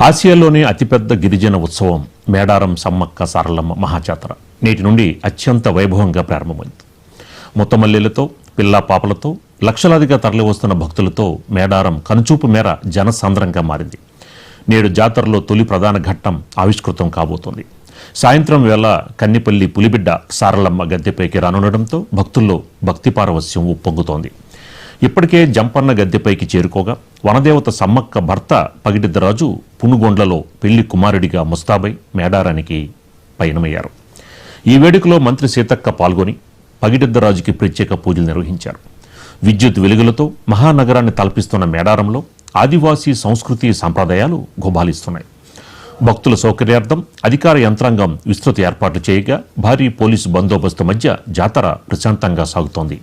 ఆసియాలోనే అతిపెద్ద గిరిజన ఉత్సవం మేడారం సమ్మక్క సారలమ్మ మహాజాతర నేటి నుండి అత్యంత వైభవంగా ప్రారంభమైంది. ముత్తమల్లెలతో పిల్లా పాపలతో లక్షలాదిగా తరలివస్తున్న భక్తులతో మేడారం కనుచూపు మేర జనసాంద్రంగా మారింది. నేడు జాతరలో తొలి ప్రధాన ఘట్టం ఆవిష్కృతం కాబోతోంది. సాయంత్రం వేళ కన్నిపల్లి పులిబిడ్డ సారలమ్మ గద్దెపైకి రానుండడంతో భక్తుల్లో భక్తి పారవస్యం ఉప్పొంగుతోంది. ఇప్పటికే జంపన్న గద్దెపైకి చేరుకోగా వనదేవత సమ్మక్క భర్త పగిడిద్దరాజు పునుగొండ్లలో పెళ్లి కుమారుడిగా ముస్తాబై మేడారానికి పయనమయ్యారు. ఈ వేడుకలో మంత్రి సీతక్క పాల్గొని పగిడిద్దరాజుకి ప్రత్యేక పూజలు నిర్వహించారు. విద్యుత్ వెలుగులతో మహానగరాన్ని తలపిస్తున్న మేడారంలో ఆదివాసీ సంస్కృతి సంప్రదాయాలు గుబాలిస్తున్నాయి. భక్తుల సౌకర్యార్థం అధికార యంత్రాంగం విస్తృత ఏర్పాట్లు చేయగా భారీ పోలీసు బందోబస్తు మధ్య జాతర ప్రశాంతంగా సాగుతోంది.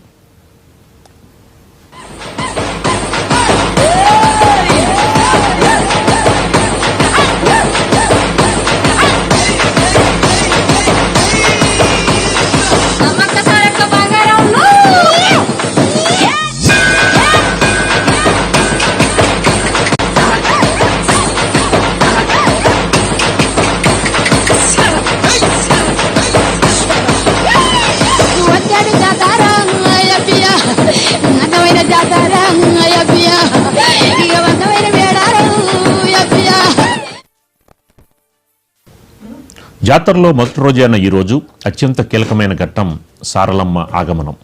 జాతరలో మొదటి రోజైన ఈరోజు అత్యంత కీలకమైన ఘట్టం సారలమ్మ ఆగమనం.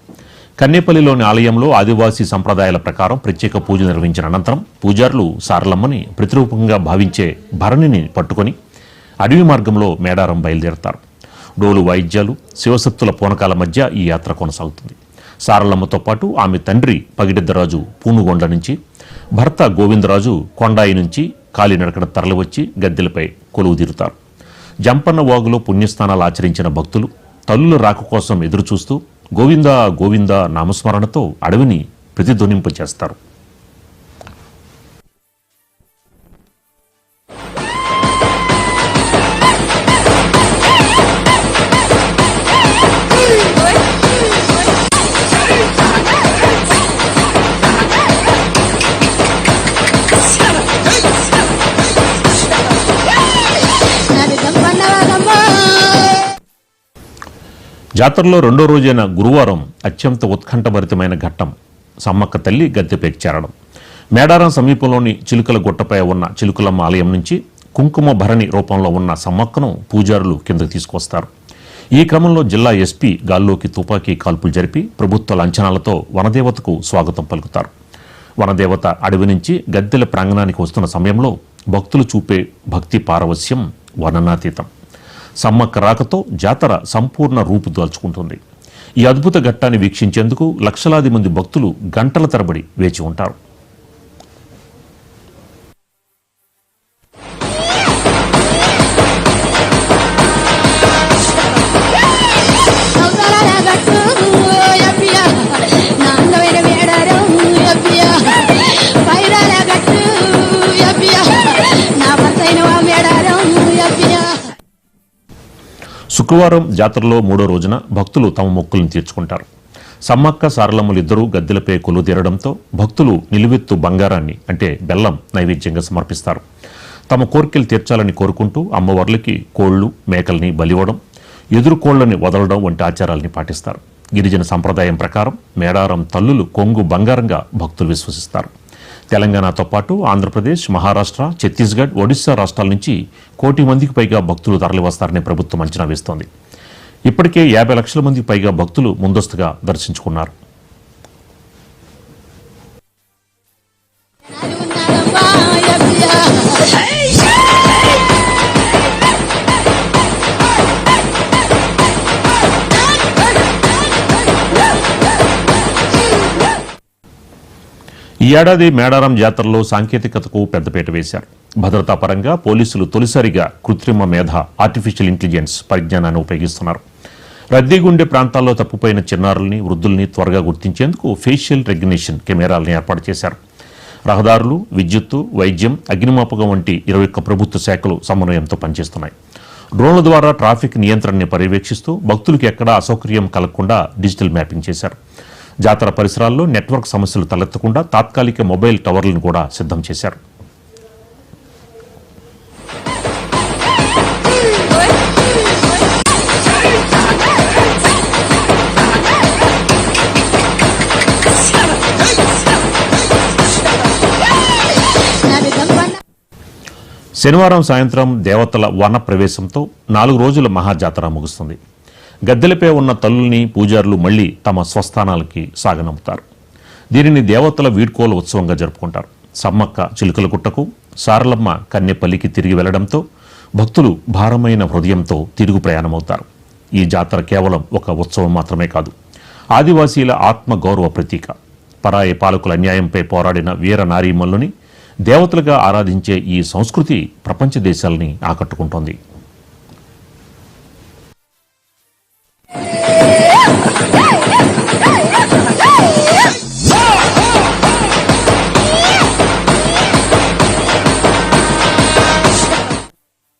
కన్నేపల్లిలోని ఆలయంలో ఆదివాసీ సంప్రదాయాల ప్రకారం ప్రత్యేక పూజ నిర్వహించిన అనంతరం పూజారులు సారలమ్మని ప్రతిరూపంగా భావించే భరణిని పట్టుకొని అడవి మార్గంలో మేడారం బయలుదేరతారు. డోలు వాయిద్యాలు శివశక్తుల పూనకాల మధ్య ఈ యాత్ర కొనసాగుతుంది. సారలమ్మతో పాటు ఆమె తండ్రి పగిడిద్దరాజు పూనుగొండ నుంచి, భర్త గోవిందరాజు కొండాయి నుంచి కాలినడకన తరలివచ్చి గద్దెలపై కొలువు తీరుతారు. జంపన్న వాగులో పుణ్యస్నానాలు ఆచరించిన భక్తులు తల్లుల రాక కోసం ఎదురుచూస్తూ గోవిందా గోవిందా నామస్మరణతో అడవిని ప్రతిధ్వనింపచేస్తారు. జాతరలో రెండో రోజైన గురువారం అత్యంత ఉత్కంఠభరితమైన ఘట్టం సమ్మక్క తల్లి గద్దెపైకి చేరడం. మేడారం సమీపంలోని చిలుకల గుట్టపై ఉన్న చిలుకలమ్మ ఆలయం నుంచి కుంకుమ భరణి రూపంలో ఉన్న సమ్మక్కను పూజారులు కిందకు తీసుకొస్తారు. ఈ క్రమంలో జిల్లా ఎస్పీ గాల్లోకి తుపాకీ కాల్పులు జరిపి ప్రభుత్వ లాంఛనాలతో వనదేవతకు స్వాగతం పలుకుతారు. వనదేవత అడవి నుంచి గద్దెల ప్రాంగణానికి వస్తున్న సమయంలో భక్తులు చూపే భక్తి పారవస్యం వర్ణనాతీతం. సమ్మక్క రాకతో జాతర సంపూర్ణ రూపు దాల్చుకుంటుంది. ఈ అద్భుత ఘట్టాన్ని వీక్షించేందుకు లక్షలాది మంది భక్తులు గంటల తరబడి వేచి ఉంటారు. శుక్రవారం జాతరలో మూడో రోజున భక్తులు తమ మొక్కులను తీర్చుకుంటారు. సమ్మక్క సారలమ్మలిద్దరూ గద్దెలపై కొలువు తీరడంతో భక్తులు నిలువెత్తు బంగారాన్ని అంటే బెల్లం నైవేద్యంగా సమర్పిస్తారు. తమ కోరికలు తీర్చాలని కోరుకుంటూ అమ్మవార్లకి కోళ్లు మేకల్ని బలివ్వడం, ఎదురు కోళ్లని వదలడం వంటి ఆచారాలని పాటిస్తారు. గిరిజన సంప్రదాయం ప్రకారం మేడారం తల్లులు కొంగు బంగారంగా భక్తులు విశ్వసిస్తారు. తెలంగాణతో పాటు ఆంధ్రప్రదేశ్, మహారాష్ట్ర, ఛత్తీస్గఢ్, ఒడిశా రాష్ట్రాల నుంచి 1 కోటి మందికి పైగా భక్తులు తరలివస్తారని ప్రభుత్వం అంచనా వేస్తోంది. ఇప్పటికే 50 లక్షల మందికి పైగా భక్తులు ముందస్తుగా దర్శించుకున్నారు. ఈ ఏడాది మేడారం జాతరలో సాంకేతికతకు పెద్దపీట వేశారు. భద్రతా పరంగా పోలీసులు తొలిసారిగా కృత్రిమ మేధ ఆర్టిఫిషియల్ ఇంటెలిజెన్స్ పరిజ్ఞానాన్ని ఉపయోగిస్తున్నారు. రద్దీగుండే ప్రాంతాల్లో తప్పిపోయిన చిన్నారుల్ని, వృద్ధుల్ని త్వరగా గుర్తించేందుకు ఫేషియల్ రెగ్యునేషన్ కెమెరాలను ఏర్పాటు చేశారు. రహదారులు, విద్యుత్తు, వైద్యం, అగ్నిమాపకం వంటి 21 ప్రభుత్వ శాఖలు సమన్వయంతో పనిచేస్తున్నాయి. డ్రోన్ల ద్వారా ట్రాఫిక్ నియంత్రణని పర్యవేక్షిస్తూ భక్తులకు ఎక్కడా అసౌకర్యం కలగకుండా డిజిటల్ మ్యాపింగ్ చేశారు. జాతర పరిసరాల్లో నెట్వర్క్ సమస్యలు తలెత్తకుండా తాత్కాలిక మొబైల్ టవర్లను కూడా సిద్ధం చేశారు. శనివారం సాయంత్రం దేవతల వన ప్రవేశంతో 4 రోజుల మహాజాతర ముగుస్తుంది. గద్దెలపై ఉన్న తల్లుల్ని పూజారులు మళ్లీ తమ స్వస్థానాలకి సాగనంపుతారు. దీనిని దేవతల వీడ్కోలు ఉత్సవంగా జరుపుకుంటారు. సమ్మక్క చిలుకల గుట్టకు, సారలమ్మ కన్నెపల్లికి తిరిగి వెళ్లడంతో భక్తులు భారమైన హృదయంతో తిరుగు ప్రయాణమవుతారు. ఈ జాతర కేవలం ఒక ఉత్సవం మాత్రమే కాదు, ఆదివాసీల ఆత్మగౌరవ ప్రతీక. పరాయి పాలకుల అన్యాయంపై పోరాడిన వీర నారీమల్లుని దేవతలుగా ఆరాధించే ఈ సంస్కృతి ప్రపంచ దేశాలని ఆకట్టుకుంటోంది.